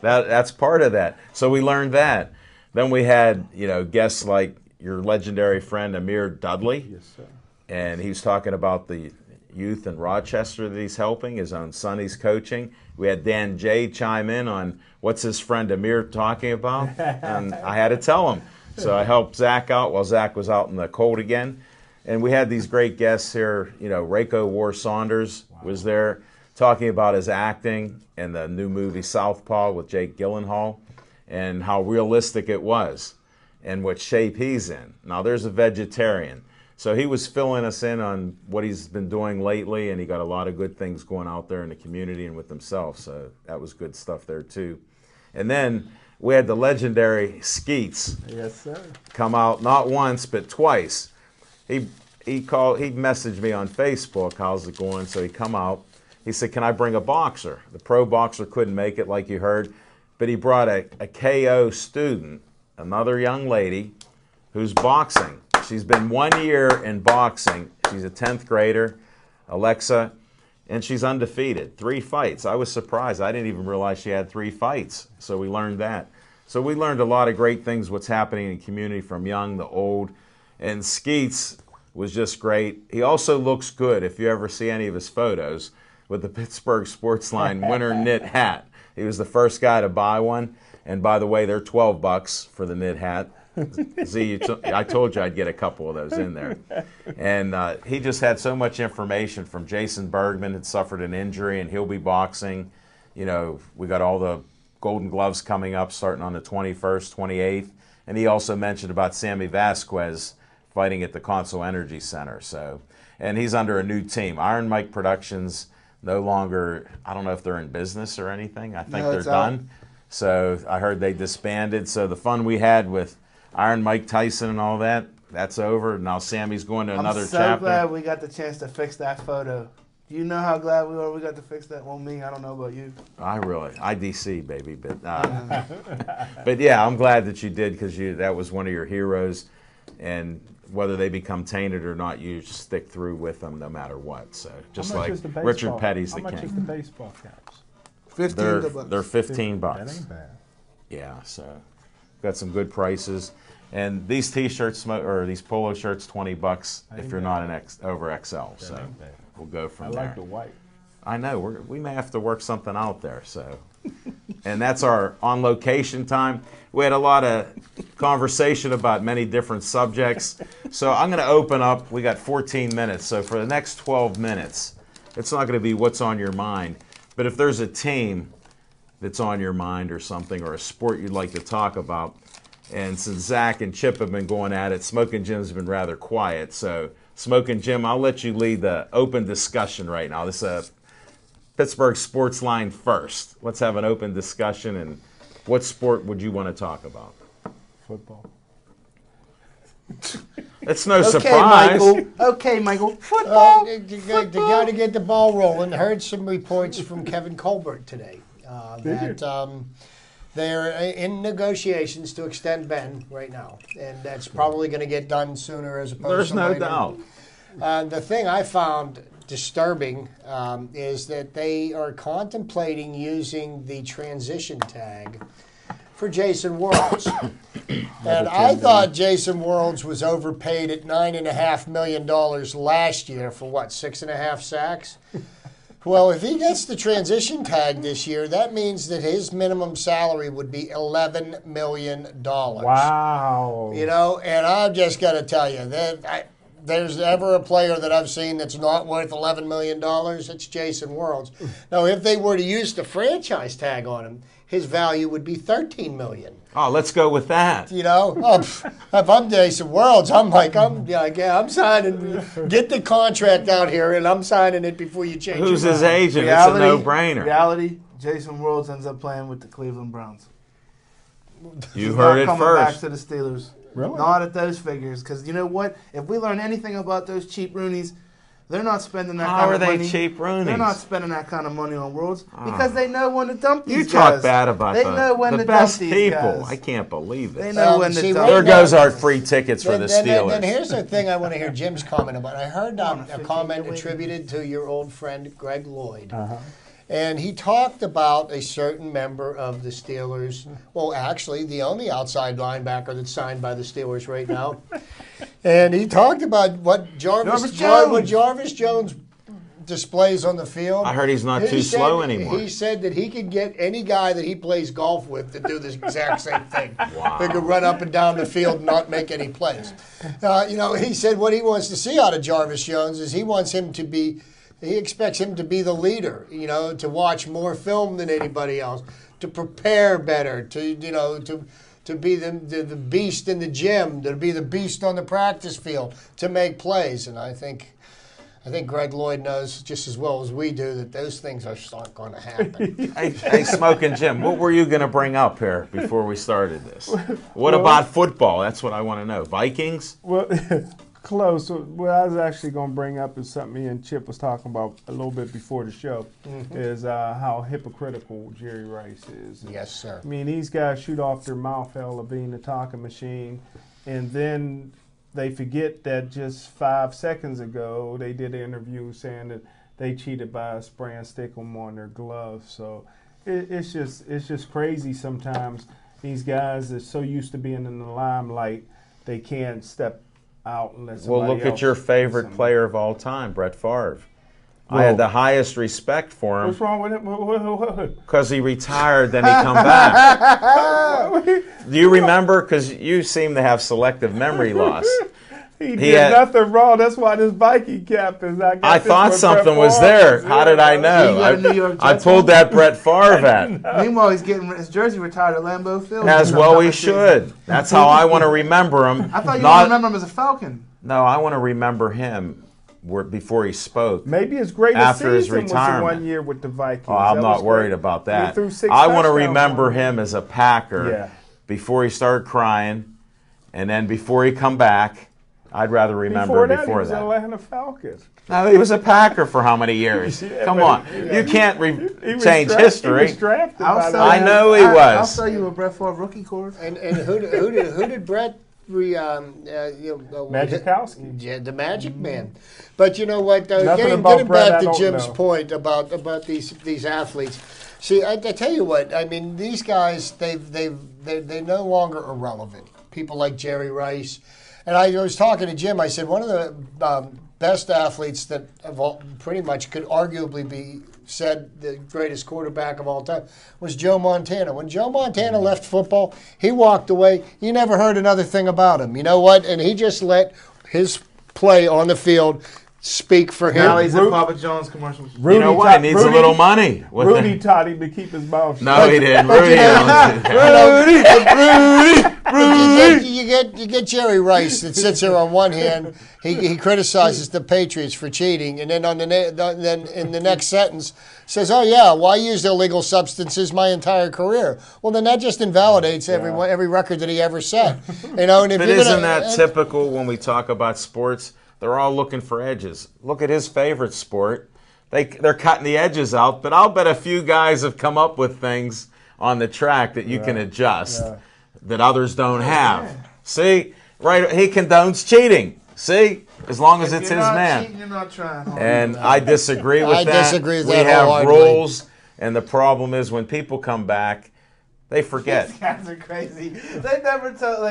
That's part of that. So we learned that. Then we had guests like your legendary friend Amir Dudley, Yes, sir. and he was talking about the youth in Rochester that he's helping. His own son he's coaching. We had Dan Jay chime in on what's his friend Amir talking about, and I had to tell him. So I helped Zach out while Zach was out in the cold again. And we had these great guests here. Rayco War Saunders was there talking about his acting in the new movie Southpaw with Jake Gyllenhaal and how realistic it was and what shape he's in. Now, there's a vegetarian. So he was filling us in on what he's been doing lately, and he got a lot of good things going out there in the community and with himself. So that was good stuff there, too. And then we had the legendary Skeets Yes, sir. come out not once but twice. He messaged me on Facebook, how's it going? So he come out. He said, can I bring a boxer? The pro boxer couldn't make it like you heard, but he brought a KO student, another young lady who's boxing. She's been 1 year in boxing. She's a 10th grader, Alexa, and she's undefeated. 3 fights. I was surprised. I didn't even realize she had 3 fights. So we learned that. So we learned a lot of great things, what's happening in the community from young to old. And Skeets was just great. He also looks good if you ever see any of his photos with the Pittsburgh Sportsline winter knit hat. He was the first guy to buy one. And by the way, they're $12 for the knit hat. Z, I told you I'd get a couple of those in there. And he just had so much information from Jason Bergman, had suffered an injury, and he'll be boxing. We got all the Golden Gloves coming up starting on the 21st, 28th. And he also mentioned about Sammy Vasquez fighting at the Consol Energy Center. And he's under a new team. Iron Mike Productions no longer, I don't know if they're in business or anything. I think No, they're it's out. done. So I heard they disbanded. So the fun we had with Iron Mike Tyson and all that, that's over. Now Sammy's going to another I'm so chapter. glad we got the chance to fix that photo. Do you know how glad we were we got to fix that? Well, me, I don't know about you. IDC, baby. But yeah, I'm glad that you did because that was one of your heroes. And whether they become tainted or not, you stick through with them no matter what. So just How much like is the baseball- Richard Petty's the How much is king. the baseball caps? 15 They're bucks. they're $15. That ain't bad. Yeah, so got some good prices. And these T-shirts or these polo shirts, $20 if you're not an over XL. So ain't bad. we'll go I from there. like the white. I know we may have to work something out there. So and that's our on location time. We had a lot of conversation about many different subjects. So I'm going to open up. We got 14 minutes. So for the next 12 minutes, it's not going to be what's on your mind. But if there's a team that's on your mind or something, or a sport you'd like to talk about, and since Zach and Chip have been going at it, Smoking Jim's been rather quiet. So Smoking Jim, I'll let you lead the open discussion right now. This is Pittsburgh Sports Line first. Let's have an open discussion. And what sport would you want to talk about? Football. It's no surprise. Okay, Michael. Football. You got to get the ball rolling. Heard some reports from Kevin Colbert today that they're in negotiations to extend Ben right now, and that's probably going to get done sooner as opposed There's to no later. doubt. The thing I found disturbing is that they are contemplating using the transition tag for Jason Worlds. And I thought Jason Worlds was overpaid at $9.5 million last year for what, 6.5 sacks? Well, if he gets the transition tag this year, that means that his minimum salary would be $11 million. Wow. You know, and I've just got to tell you, there's ever a player that I've seen that's not worth $11 million, it's Jason Worlds. Now, if they were to use the franchise tag on him, his value would be $13 million. Oh, let's go with that. You know, if I'm Jason Worlds, I'm signing. Get the contract out here, and I'm signing it before you change. Who's your his mind. agent? It's a no-brainer. Reality, Jason Worlds ends up playing with the Cleveland Browns. You He's heard not it coming back first. to the Steelers. Really? Not at those figures, because you know what? If we learn anything about those cheap Roonies, they're not spending that How kind are of they money. cheap Roonies? They're not spending that kind of money on Worlds because they know when to dump these You guys. talk bad about they know when the to best dump these people. guys. I can't believe They it. know when to see, dump. There now- goes our free tickets for the Steelers. Then here's the thing I want to hear Jim's comment about. I heard a 15 comment to win. attributed to your old friend Greg Lloyd. Uh-huh. And he talked about a certain member of the Steelers. Well, actually, the only outside linebacker that's signed by the Steelers right now. And he talked about what Jarvis Jones displays on the field. I heard he's not too slow anymore. He said that he could get any guy that he plays golf with to do the exact same thing. Wow. They could run up and down the field and not make any plays. He said what he wants to see out of Jarvis Jones is he expects him to be the leader, to watch more film than anybody else, to prepare better, to be the beast in the gym, to be the beast on the practice field, to make plays. And I think Greg Lloyd knows just as well as we do that those things just aren't going to happen. Hey, Smoking Jim, what were you going to bring up here before we started this? What about football? That's what I want to know. Vikings? Well, close. So what I was actually going to bring up is something me and Chip was talking about a little bit before the show, is how hypocritical Jerry Rice is. Yes, sir. I mean, these guys shoot off their mouth, Al Levine, the talking machine, and then they forget that just 5 seconds ago they did an interview saying that they cheated by spraying stickum on their gloves. So it's just crazy sometimes. These guys are so used to being in the limelight, they can't step out and let somebody Well, look else at your do favorite something. player of all time, Brett Favre. I had the highest respect for What's him wrong with him? because he retired, then he come back. Do you remember? Because you seem to have selective memory loss. He did nothing wrong. That's why this Viking cap is. I thought something was there. How did I know? You got a New York I Jets pulled one? that Brett Favre at. Meanwhile, he's getting his jersey retired at Lambeau Field. As well he should. That's how I want to remember him. I thought you Not- remember him as a Falcon. No, I want to remember him before he spoke. Maybe his greatest After his season was the retirement. 1 year with the Vikings. Oh, I'm That not was worried great. about He that. threw 6 I want to touchdowns remember on him as a Packer Yeah. before he started crying, and then before he come back. I'd rather remember Before that, he before was that. Atlanta Falcons. No, he was a Packer for how many years? Yeah, Come but on, he- you can't He was change He history. was drafted I'll by the sell I you- know he I'll was. sell you a Brett Favre rookie card. And who did Brett Magikowski. Yeah, the Magic Man. But you know what? Though, Nothing getting about Brett back I to don't Jim's know. point about these athletes. See, I tell you what. I mean, these guys they're no longer irrelevant. People like Jerry Rice, and I was talking to Jim. I said one of the best athletes that of all, pretty much could arguably be said the greatest quarterback of all time was Joe Montana. When Joe Montana left football, he walked away. You never heard another thing about him. You know what? And he just let his play on the field speak for him. Now he's in Papa John's commercials. You know what? He needs a little money. With Rudy the- taught him to keep his mouth shut. No, he didn't. Rudy don't do that. You get Jerry Rice that sits there on one hand. He criticizes the Patriots for cheating, and then then in the next sentence says, "Oh yeah, well, I used illegal substances my entire career." Well, then that just invalidates every record that he ever set. You know, and if But you're isn't gonna, that typical when we talk about sports? They're all looking for edges. Look at his favorite sport. They're cutting the edges out, but I'll bet a few guys have come up with things on the track that you can adjust that others don't have. See? Right, he condones cheating. See? As long as it's his man. Cheating, you're not trying hard. And I disagree with I that. disagree with we that have wholeheartedly. rules, and the problem is when people come back, they forget. These guys are crazy. They never tell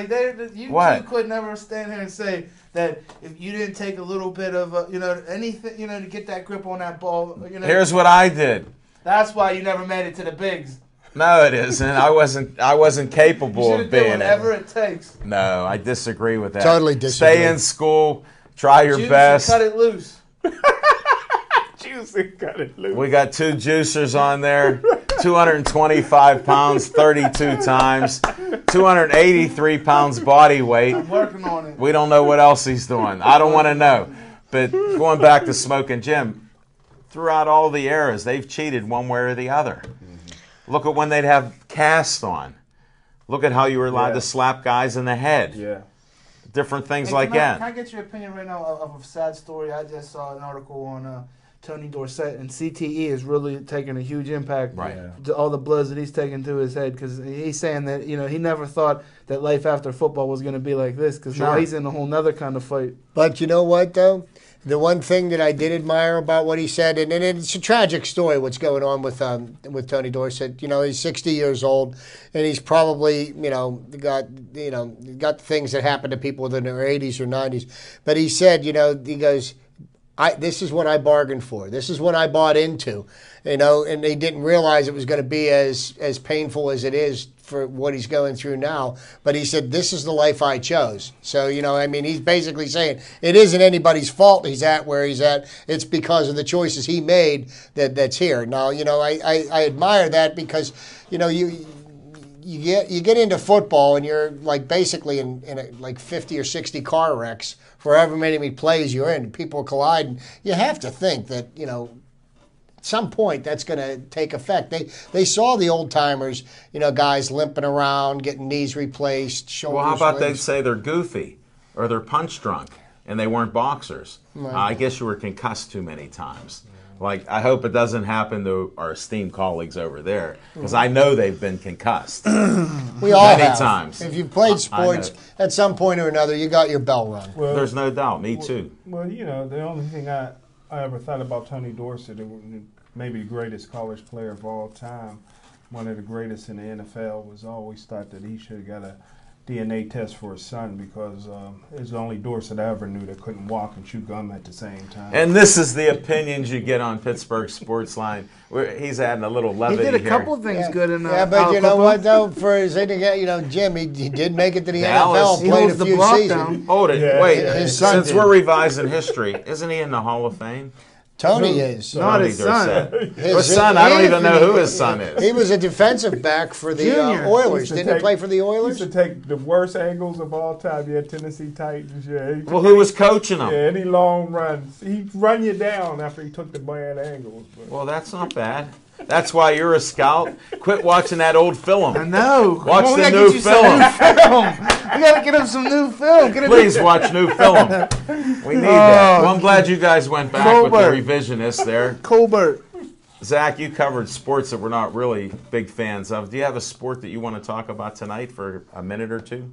you What? two could never stand here and say that if you didn't take a little bit of anything to get that grip on that ball. Here's what I did. That's why you never made it to the bigs. No, it isn't. I wasn't You capable should of have done being whatever it. it takes. No, I disagree with that. Totally disagree. Stay in school. Try your Juice best. and cut it loose. Juicy got it loose. We got 2 juicers on there. 225 pounds, 32 times. 283 pounds body weight. I'm working on it. We don't know what else he's doing. I don't want to know. But going back to Smoking Jim, throughout all the eras, they've cheated one way or the other. Look at when they'd have casts on. Look at how you were allowed to slap guys in the head. Yeah. Different things Hey, like can that. I get your opinion right now of a sad story? I just saw an article on Tony Dorsett, and CTE is really taking a huge impact. Right. To all the blows that he's taken to his head, because he's saying that he never thought that life after football was going to be like this, because now Sure. he's in a whole nother kind of fight. But you know what, though? The one thing that I did admire about what he said, and it's a tragic story what's going on with Tony Dorsett. You know, he's 60 years old, and he's probably got things that happen to people in their 80s or 90s. But he said, he goes, this is what I bargained for. This is what I bought into, and he didn't realize it was going to be as painful as it is for what he's going through now. But he said, this is the life I chose. So, he's basically saying it isn't anybody's fault he's at where he's at. It's because of the choices he made that's here. Now, I admire that because, you get into football and you're like basically in like 50 or 60 car wrecks for however many plays you're in. People collide. And you have to think that, at some point that's going to take effect. They saw the old timers, guys limping around, getting knees replaced, shoulders. Well, how about they limbs. say they're goofy or they're punch drunk and they weren't boxers? I guess you were concussed too many times. Like, I hope it doesn't happen to our esteemed colleagues over there, because I know they've been concussed. We all many have. times. If you've played sports, at some point or another, you got your bell rung. Well, There's no doubt. Me too. Well, the only thing I ever thought about Tony Dorsett, maybe the greatest college player of all time, one of the greatest in the NFL, was always thought that he should have got a DNA test for his son, because it's the only Dorsett I ever knew that couldn't walk and chew gum at the same time. And this is the opinions you get on Pittsburgh Sportsline. He's adding a little He levity did a here. couple of things good in Yeah, but college you know football. what, though? For his Jim, he did make it to the Dallas. NFL, He played holds a the few block seasons. down. Hold it. Yeah. Wait. His son Since did. we're revising history, isn't he in the Hall of Fame? Tony is. Not Tony his son. Dorsett. His- His son, I don't even know who his son He is. was a defensive back for the Junior. Oilers. Used to Didn't he take- play for the He Oilers? used to take the worst angles of all time. You had Tennessee Titans. Yeah, Well, who was coaching him? any long runs. He'd run you down after he took the bad angles. But Well, that's not bad. That's why you're a scout. Quit watching that old I film. know. Watch Come on, we the gotta new get you some film. new film. We gotta get him some new film. Get him Please watch new film. We need that. Well, I'm glad you guys went back with Colbert. the revisionist there. Colbert. Zach, you covered sports that we're not really big fans of. Do you have a sport that you want to talk about tonight for a minute or two?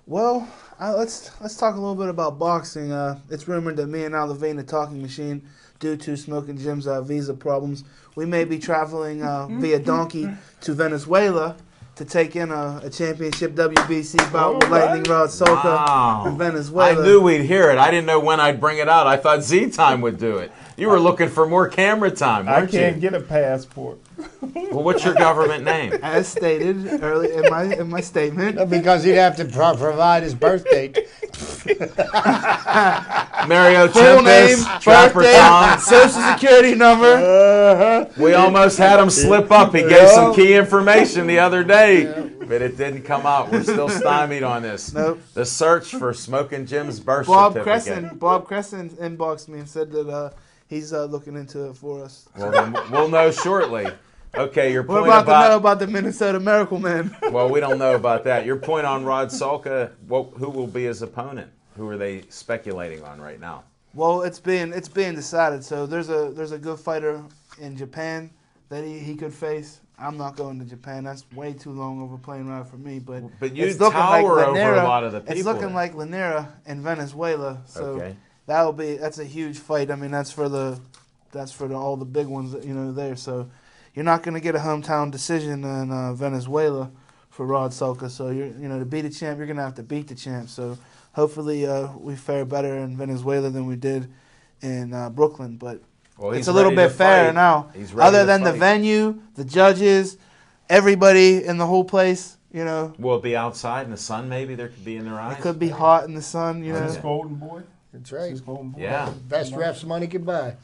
Well, let's talk a little bit about boxing. It's rumored that me and Al Levine, the talking machine, due to Smoking Jim's visa problems, we may be traveling via donkey to Venezuela to take in a championship WBC bout with Lightning Rod Soka Wow. in Venezuela. I knew we'd hear it. I didn't know when I'd bring it out. I thought Z-Time would do it. You were looking for more camera time, I weren't can't you? get a passport. Well, what's your government name? As stated early in my statement. Because he'd have to provide his birth date. Mario Full name, Tempest, Trapper birthday, Tom. social security number. We almost had him slip up. He gave some key information the other day, but it didn't come out. We're still stymied on this. Nope. The search for Smoking Jim's birth Bob certificate. Crescent inboxed me and said that he's looking into it for us. Well, then we'll know shortly. Okay, your We're point about to know about the Minnesota Miracle Man. Well, we don't know about that. Your point on Rod Sulka, who will be his opponent? Who are they speculating on right now? Well, it's being decided. So there's a good fighter in Japan that he could face. I'm not going to Japan. That's way too long of a plane ride for me. But you it's looking tower like over Llanera, a lot of the people. It's looking there. like Llanera in Venezuela. So Okay. that's a huge fight. I mean, that's for all the big ones that, there. So you're not going to get a hometown decision in Venezuela for Rod Sulka. So to beat a champ, you're going to have to beat the champ. So hopefully we fare better in Venezuela than we did in Brooklyn. But Well, it's a little bit fairer now. He's ready Other to than the fight. venue, the judges, everybody in the whole place, Will it be outside in the sun? Maybe there could be in their eyes. it could be hot in the sun, This Golden Boy. That's right. This Golden Boy. Yeah, Best refs money could buy.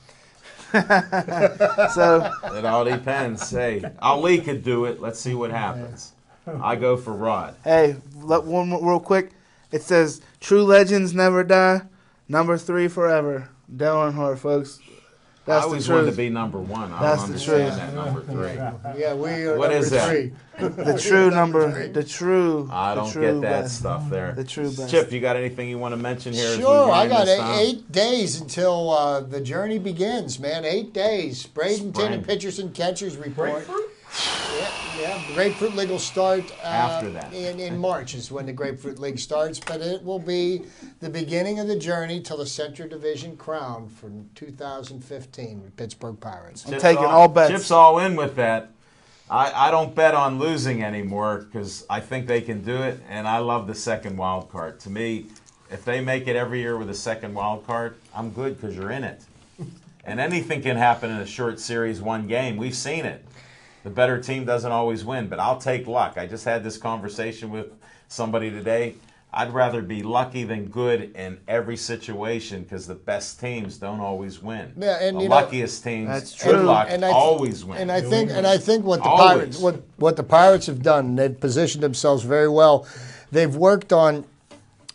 So it all depends. Hey, Ali could do it. Let's see what happens. I go for Rod. hey, one more real quick. It says true legends never die. Number 3 forever. Dale Earnhardt, folks. I That's always the wanted truth. to be number 1. I That's don't the understand truth. that number 3. Yeah, we are What number is that? 3. The true number. The true. I the don't true get that best. stuff there. The true best. Chip, you got anything you want to mention here? as we Sure, I wind got this down? 8 days until the journey begins, man. 8 days. Bradenton Spring. and pitchers and catchers report. Grapefruit? Yeah. The Grapefruit League will start After that. in March is when the Grapefruit League starts, but it will be the beginning of the journey till the Central Division crown for 2015 with Pittsburgh Pirates. I'm taking all bets. Chip's all in with that. I don't bet on losing anymore because I think they can do it, and I love the second wild card. To me, if they make it every year with a second wild card, I'm good because you're in it. And anything can happen in a short series, one game. We've seen it. The better team doesn't always win, but I'll take luck. I just had this conversation with somebody today. I'd rather be lucky than good in every situation because the best teams don't always win. Yeah, and the you know- luckiest teams, That's good true. luck, And always win. And I think what the Always. Pirates what the Pirates have done, they've positioned themselves very well. They've worked on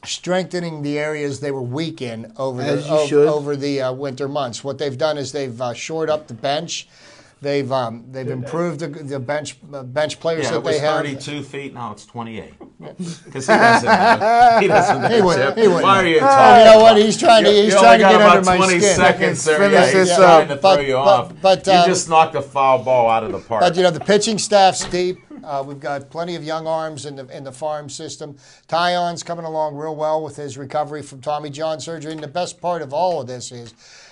strengthening the areas they were weak in over As you should. over the winter months. What they've done is they've shored up the bench. They've improved the bench players Yeah, that it was they have. 32 feet. Now it's 28. Because he doesn't know. He doesn't know. He wouldn't- Chip. he wouldn't. Why are you You talking? know what? He's trying to You get only got under about my 20 skin. seconds there. Finish Yeah, he's this trying up. to throw you off. but, you just knocked a foul ball out of the park. But the pitching staff's deep. We've got plenty of young arms in the farm system. Tyon's coming along real well with his recovery from Tommy John surgery. And the best part of all of this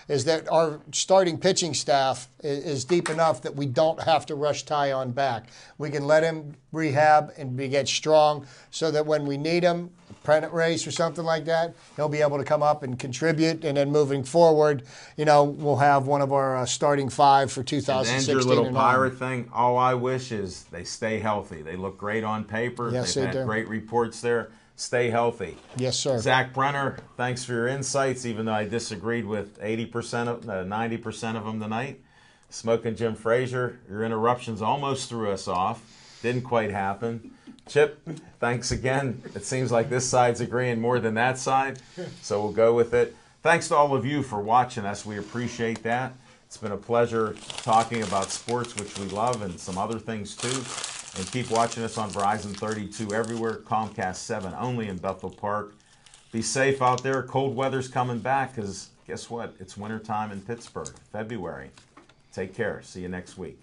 is that our starting pitching staff is deep enough that we don't have to rush Tyon back. We can let him rehab and get strong so that when we need him, a pennant race or something like that, he'll be able to come up and contribute. And then moving forward, we'll have one of our starting 5 for and 2016 your little and pirate on. thing, all I wish is they stay healthy. They look great on paper. Yes, They've they had do. great reports there. Stay healthy. Yes, sir. Zach Brenner, thanks for your insights, even though I disagreed with 90% of 90% of them tonight. Smoking Jim Frazier, your interruptions almost threw us off. Didn't quite happen. Chip, thanks again. It seems like this side's agreeing more than that side, so we'll go with it. Thanks to all of you for watching us. We appreciate that. It's been a pleasure talking about sports, which we love, and some other things too. And keep watching us on Verizon 32 everywhere, Comcast 7 only in Bethel Park. Be safe out there. Cold weather's coming back because guess what? It's wintertime in Pittsburgh, February. Take care. See you next week.